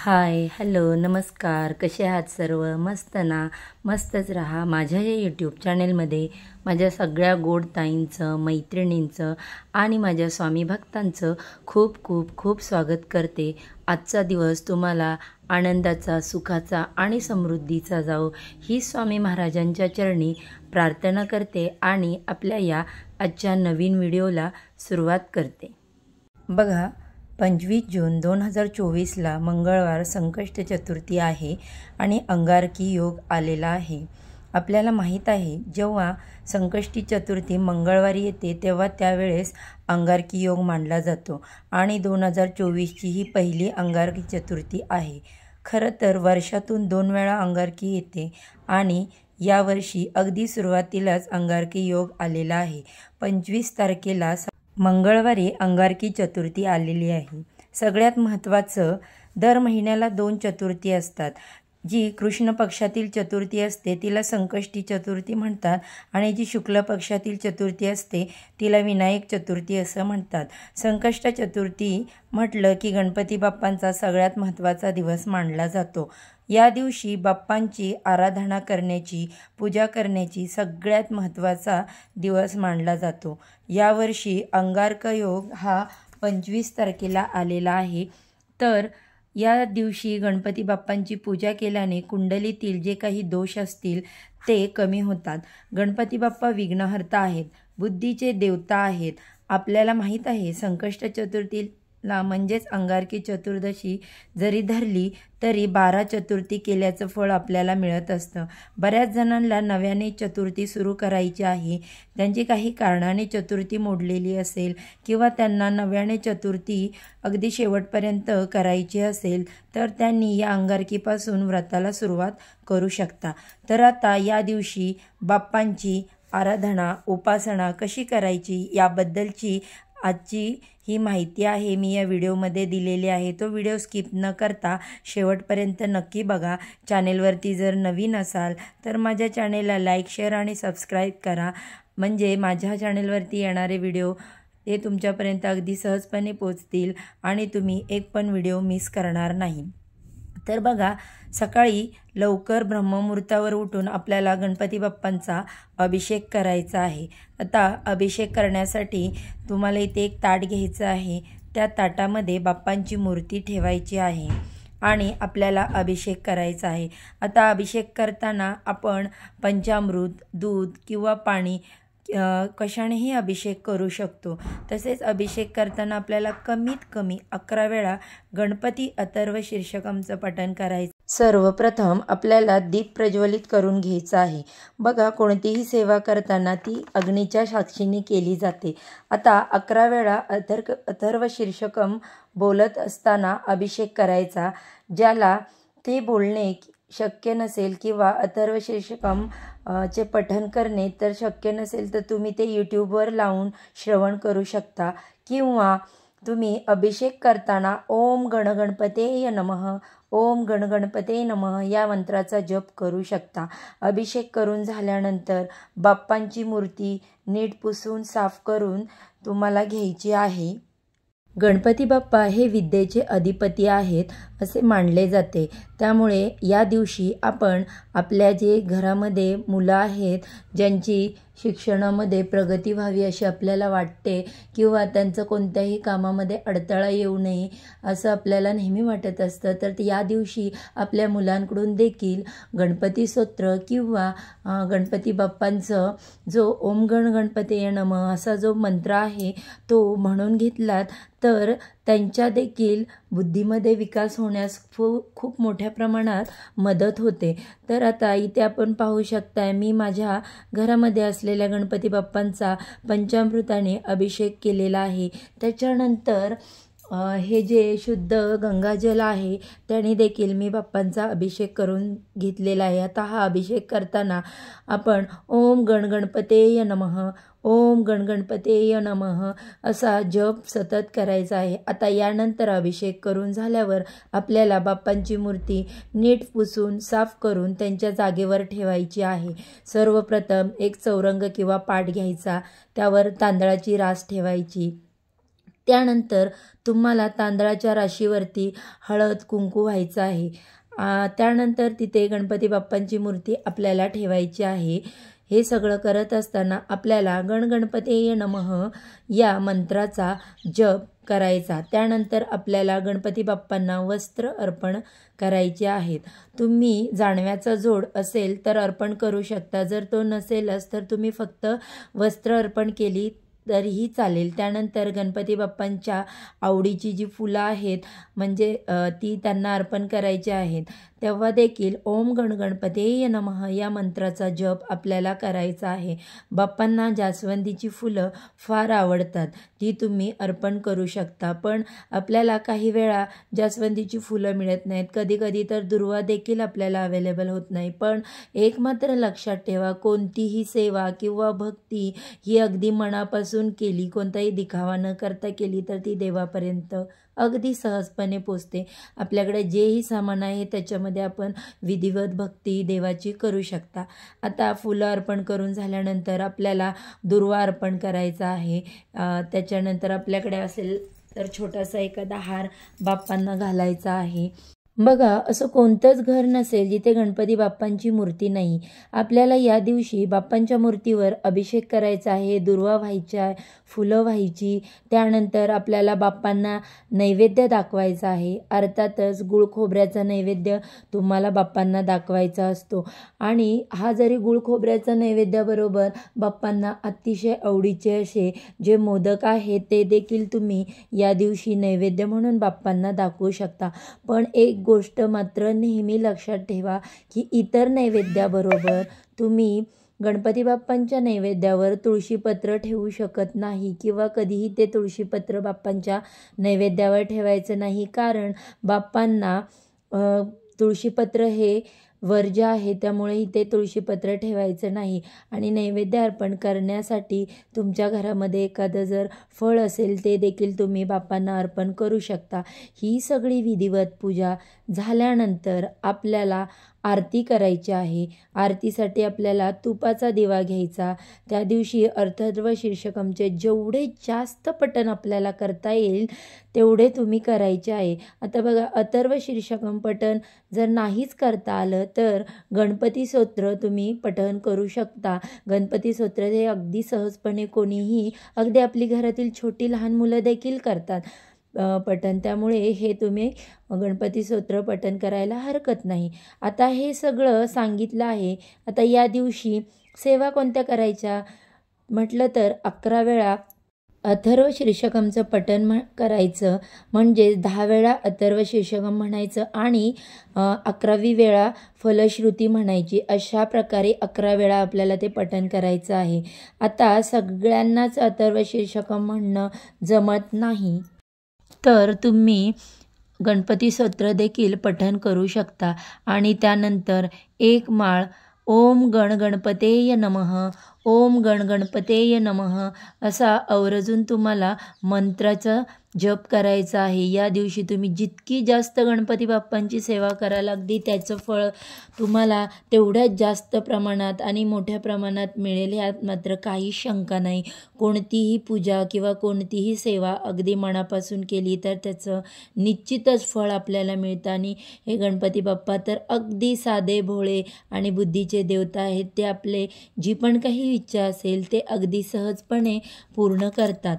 हाय, hello, नमस्कार. कसे आहात सर्व? मस्त ना? मस्तच राहा. माझ्या या यूट्यूब चॅनेलमध्ये माझ्या सगळ्या गोड ताईंचं, मैत्रिणींचं आणि माझ्या स्वामी भक्तांचं खूप खूप खूप स्वागत करते. आजचा दिवस तुम्हाला आनंदाचा, सुखाचा आणि समृद्धीचा जाओ ही स्वामी महाराजांच्या चरणी प्रार्थना करते आणि आपल्या या आजच्या नवीन व्हिडिओला सुरुवात करते. बघा, 25 जून 2024ला मंगळवार संकष्ट चतुर्थी आहे आणि अंगारकी योग आलेला आहे. आपल्याला माहीत आहे, जेव्हा संकष्टी चतुर्थी मंगळवारी येते तेव्हा त्यावेळेस अंगारकी योग मानला जातो आणि 2024ची ही पहिली अंगारकी चतुर्थी आहे. खरं तर वर्षातून 2 वेळा अंगारकी येते आणि यावर्षी अगदी सुरुवातीलाच अंगारकी योग आलेला आहे. 25 तारखेला मंगळवारी अंगारकी चतुर्थी आलेली आहे. सगळ्यात महत्त्वाचं, दर महिन्याला 2 चतुर्थी असतात. जी कृष्ण पक्षातील चतुर्थी असते तिला संकष्टी चतुर्थी म्हणतात आणि जी शुक्ल पक्षातील चतुर्थी असते तिला विनायक चतुर्थी असं म्हणतात. संकष्ट चतुर्थी म्हटलं की गणपती बाप्पांचा सगळ्यात महत्त्वाचा दिवस मानला जातो. या दिवशी बाप्पांची आराधना करण्याची, पूजा करण्याची सगळ्यात महत्त्वाचा दिवस मानला जातो. यावर्षी अंगारक योग हा 25 तारखेला आलेला आहे. तर या दिवशी गणपती बाप्पांची पूजा केल्याने कुंडलीतील जे काही दोष असतील ते कमी होतात. गणपती बाप्पा विघ्नहर्ता आहेत, बुद्धीचे देवता आहेत. आपल्याला माहीत आहे, संकष्ट चतुर्थीला म्हणजेच अंगारकी चतुर्दशी जरी धरली तरी 12 चतुर्थी केल्याचं फळ आपल्याला मिळत असतं. बऱ्याच जणांना नव्याने चतुर्थी सुरू करायची आहे. त्यांची काही कारणाने चतुर्थी मोडलेली असेल किंवा त्यांना नव्याने चतुर्थी अगदी शेवटपर्यंत करायची असेल तर त्यांनी या अंगारकीपासून व्रताला सुरुवात करू शकता. तर आता या दिवशी बाप्पांची आराधना, उपासना कशी करायची याबद्दलची आजची ही माहिती आहे, मी या व्हिडिओमध्ये दिलेली आहे. तो व्हिडिओ स्किप न करता शेवटपर्यंत नक्की बघा. चॅनेलवरती जर नवीन असाल तर माझ्या चॅनेलला लाईक, शेअर आणि सबस्क्राईब करा. म्हणजे माझ्या चॅनेलवरती येणारे व्हिडिओ ते तुमच्यापर्यंत अगदी सहजपणे पोचतील आणि तुम्ही एक पण व्हिडिओ मिस करणार नाही. तर बघा, सकाळी लवकर ब्रह्ममुहूर्तावर उठून आपल्याला गणपती बाप्पांचा अभिषेक करायचा आहे. आता अभिषेक करण्यासाठी तुम्हाला इथे एक ताट घ्यायचं आहे. त्या ताटामध्ये बाप्पांची मूर्ती ठेवायची आहे आणि आपल्याला अभिषेक करायचा आहे. आता अभिषेक करताना आपण पंचामृत, दूध किंवा पाणी कशानेही अभिषेक करू शकतो. तसेच अभिषेक करताना आपल्याला कमीत कमी 11 वेळा गणपती अथर्व शीर्षकमचं पठण करायचं. सर्वप्रथम आपल्याला दीप प्रज्वलित करून घ्यायचा आहे. बघा, कोणतीही सेवा करताना ती अग्नीच्या साक्षीने केली जाते. आता 11 वेळा अथर्व शीर्षकम बोलत असताना अभिषेक करायचा. ज्याला ते बोलणे शक्य नसेल किंवा अथर्व शीर्षकम चे पठण करणे तर शक्य नसेल तर तुम्ही ते यूट्यूबवर लावून श्रवण करू शकता किंवा तुम्ही अभिषेक करताना ओम गणगणपतेय नमः, ओम गणगणपते नमः या मंत्राचा जप करू शकता. अभिषेक करून झाल्यानंतर बाप्पांची मूर्ती नीट पुसून साफ करून तुम्हाला घ्यायची आहे. गणपती बाप्पा हे विद्येचे अधिपती आहेत असे मानले जाते. त्यामुळे या दिवशी आपण आपल्या जे घरामध्ये मुलं आहेत ज्यांची शिक्षणामध्ये प्रगती व्हावी अशी आपल्याला वाटते किंवा त्यांचं कोणत्याही कामामध्ये अडथळा येऊ नये असं आपल्याला नेहमी वाटत असतं, तर या दिवशी आपल्या मुलांकडून देखील गणपती स्तोत्र किंवा गणपती बाप्पांचं जो ओम गण गणपतेय नमः असा जो मंत्र आहे तो म्हणून घेतलात तर त्यांच्या देखील बुद्धीमध्ये विकास होण्यास खूप मोठ्या प्रमाणात मदत होते. तर आता इथे आपण पाहू शकताय, मी माझ्या घरामध्ये असलेल्या गणपती बाप्पांचा पंचामृताने अभिषेक केलेला आहे. त्याच्यानंतर हे जे शुद्ध गंगाजल आहे त्याने देखील मी बाप्पांचा अभिषेक करून घेतलेला आहे. आता हा अभिषेक करताना आपण ओम गणगणपतेय नमः, ओम गणगणपतेय नमः असा जप सतत करायचा आहे. आता यानंतर अभिषेक करून झाल्यावर आपल्याला बाप्पांची मूर्ती नीट पुसून साफ करून त्यांच्या जागेवर ठेवायची आहे. सर्वप्रथम एक चौरंग किंवा पाट घ्यायचा, त्यावर तांदळाची रास ठेवायची. त्यानंतर तुम्हाला तांदळाच्या राशीवरती हळद कुंकू व्हायचं आहे। त्यानंतर तिथे गणपती बाप्पांची मूर्ती आपल्याला ठेवायची आहे। हे सगळं करत असताना आपल्याला गणगणपतये नमः या मंत्राचा जप करायचा। त्यानंतर आपल्याला गणपती बाप्पांना वस्त्र अर्पण करायचे आहेत। तुम्ही जानव्याचा जोड असेल तर अर्पण करू शकता, जर तो नसेलच तर तुम्ही फक्त वस्त्र अर्पण केली तरीही चालेल। त्यानंतर गणपती बाप्पांच्या आवडीची जी फुलं आहेत म्हणजे ती त्यांना अर्पण करायची आहेत। तेव्हा देखील ओम गणगणपतये नमः या मंत्राचा जप आपल्याला करायचा आहे। बाप्पांना जास्वंदीची फुलं फार आवडतात, ती तुम्ही अर्पण करू शकता। पण आपल्याला काही वेळा जास्वंदीची फुलं मिळत नाहीत, कधी कधी तर दुर्वा देखील आपल्याला अवेलेबल होत नाही। पण एक मात्र लक्षात ठेवा, कोणतीही सेवा किंवा भक्ती ही अगदी मनापासून केली, कोणताही दिखावा न करता केली तर ती देवापर्यंत अगदी सहजपणे पोचते। आपल्याकडे जेही सामान आहे त्याच्यामध्ये आपण विधिवत भक्ती देवाची करू शकता। आता फुलं अर्पण करून झाल्यानंतर आपल्याला दुर्वा अर्पण करायचा आहे। त्याच्यानंतर आपल्याकडे असेल तर छोटासा एखादा हार बाप्पांना घालायचा आहे। बघा, असं कोणतंच घर नसेल जिथे गणपती बाप्पांची मूर्ती नाही। आपल्याला या दिवशी बाप्पांच्या मूर्तीवर अभिषेक करायचा आहे, दुर्वा व्हायच्या, फुलं व्हायची। त्यानंतर आपल्याला बाप्पांना नैवेद्य दाखवायचा आहे। अर्थातच गुळ खोबऱ्याचा नैवेद्य तुम्हाला बाप्पांना दाखवायचा असतो आणि हा जरी गुळ खोबऱ्याचा नैवेद्याबरोबर बाप्पांना अतिशय आवडीचे असे जे मोदक आहेत ते देखील तुम्ही या दिवशी नैवेद्य म्हणून बाप्पांना दाखवू शकता। पण एक गोष्ट मात्र नेहमी लक्षात ठेवा की इतर नैवेद्याबरोबर तुम्ही गणपती बाप्पांच्या नैवेद्यावर तुळशीपत्र ठेवू शकत नाही किंवा कधीही ते तुळशीपत्र बाप्पांच्या नैवेद्यावर ठेवायचं नाही, कारण बाप्पांना तुळशीपत्र हे वर्ज्य आहे, त्यामुळे इथे तुळशीपत्र ठेवायचं नाही। आणि नैवेद्य अर्पण करण्यासाठी तुमच्या घरामध्ये एखादं जर फळ असेल ते देखील तुम्ही बाप्पांना अर्पण करू शकता। ही सगळी विधिवत पूजा झाल्यानंतर आपल्याला आरती करायची आहे। आरतीसाठी आपल्याला तुपाचा दिवा घ्यायचा। त्या दिवशी अथर्व शीर्षकमचे जेवढे जास्त पठण आपल्याला करता येईल तेवढे तुम्ही करायचे आहे। आता बघा, अथर्व शीर्षकम पठण जर नाहीच करता आलं तर गणपती स्तोत्र तुम्ही पठण करू शकता। गणपती स्तोत्र हे अगदी सहजपणे कोणीही, अगदी आपली घरातील छोटी लहान मुलं देखील करतात पठण, त्यामुळे हे तुम्ही गणपती स्तोत्र पठण करायला हरकत नाही। आता हे सगळं सांगितलं आहे। आता या दिवशी सेवा कोणत्या करायच्या म्हटलं तर 11 वेळा अथर्व शीर्षकमचं पठण करायचं, म्हणजे 10 वेळा अथर्व शीर्षकम म्हणायचं आणि 11वी वेळा फलश्रुती म्हणायची। अशा प्रकारे 11 वेळा आपल्याला ते पठण करायचं आहे। आता सगळ्यांनाच अथर्व शीर्षकम म्हणणं जमत नाही तर तुम्ही गणपती स्तोत्र देखील पठण करू शकता आणि त्यानंतर एक माळ ओम गणगणपतये नमः, ओम गणगणपतये नमः असा आवर्जून तुम्हाला मंत्राचा जप करायचा आहे। या दिवशी तुम्ही जितकी जास्त गणपती बाप्पांची सेवा कराल अगदी त्याचं फळ तुम्हाला तेवढ्याच जास्त प्रमाणात आणि मोठ्या प्रमाणात मिळेल, ह्यात मात्र काही शंका नाही। कोणतीही पूजा किंवा कोणतीही सेवा अगदी मनापासून केली तर त्याचं निश्चितच फळ आपल्याला मिळतं आणि हे गणपती बाप्पा तर अगदी साधे भोळे आणि बुद्धीचे देवता आहेत। ते आपले जी पण काही इच्छा असेल ते अगदी सहजपणे पूर्ण करतात।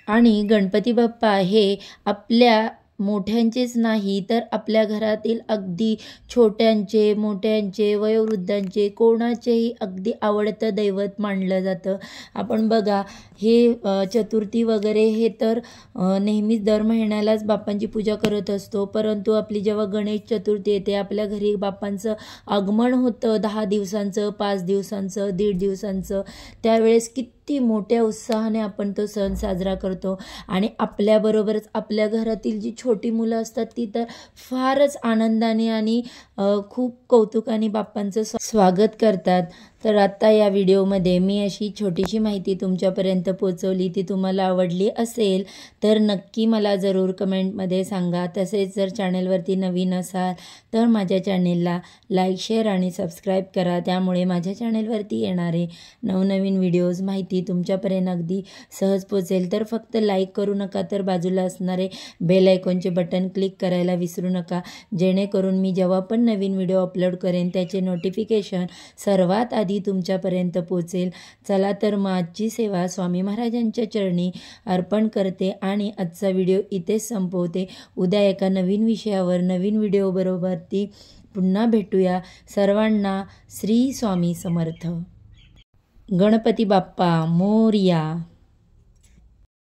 आणि गणपती बाप्पा हे आपल्या मोठ्यांचेच नाही तर आपल्या घरातील अगदी छोट्यांचे, मोठ्यांचे, वयोवृद्धांचे कोणाचेही अगदी आवडतं दैवत मानलं जातं। आपण बघा, हे चतुर्थी वगैरे हे तर नेहमीच दर महिन्यालाच बाप्पांची पूजा करत असतो, परंतु आपली जेव्हा गणेश चतुर्थी येते आपल्या घरी बाप्पांचं आगमन होतं 10 दिवसांचं, 5 दिवसांचं, 1.5 दिवसांचं, त्यावेळेस किती मोठ्या उत्साहाने आपण तो सण साजरा करतो आणि आपल्याबरोबरच आपल्या घरातील जी छोटी मुलं असतात ती तर फारच आनंदाने आणि खूप कौतुकाने बाप्पांचं स्वागत करतात। तर आत्ता या व्हिडिओमध्ये मी अशी छोटीशी माहिती तुमच्यापर्यंत पोहोचवली, ती तुम्हाला आवडली असेल तर नक्की मला जरूर कमेंटमध्ये सांगा। तसेच जर चॅनलवरती नवीन असाल तर माझ्या चॅनेलला लाईक, शेअर आणि सबस्क्राईब करा। त्यामुळे माझ्या चॅनलवरती येणारे नवनवीन व्हिडिओज माहिती तुमच्यापर्यंत अगदी सहज पोहोचेल। तर फक्त लाईक करू नका, तर बाजूला असणारे बेल आयकॉनचे बटन क्लिक करायला विसरू नका, जेणेकरून मी जेव्हा पण नवीन व्हिडिओ अपलोड करेन त्याचे नोटिफिकेशन सर्वात आधी तुमच्यापर्यंत पोहोचेल। चला तर मग आजची सेवा स्वामी महाराजांच्या चरणी अर्पण करते आणि आजचा व्हिडिओ इथेच संपवते। उद्या एका नवीन विषयावर नवीन व्हिडिओ बरोबर पुन्हा भेटूया। सर्वांना श्री स्वामी समर्थ। गणपती बाप्पा मोरया।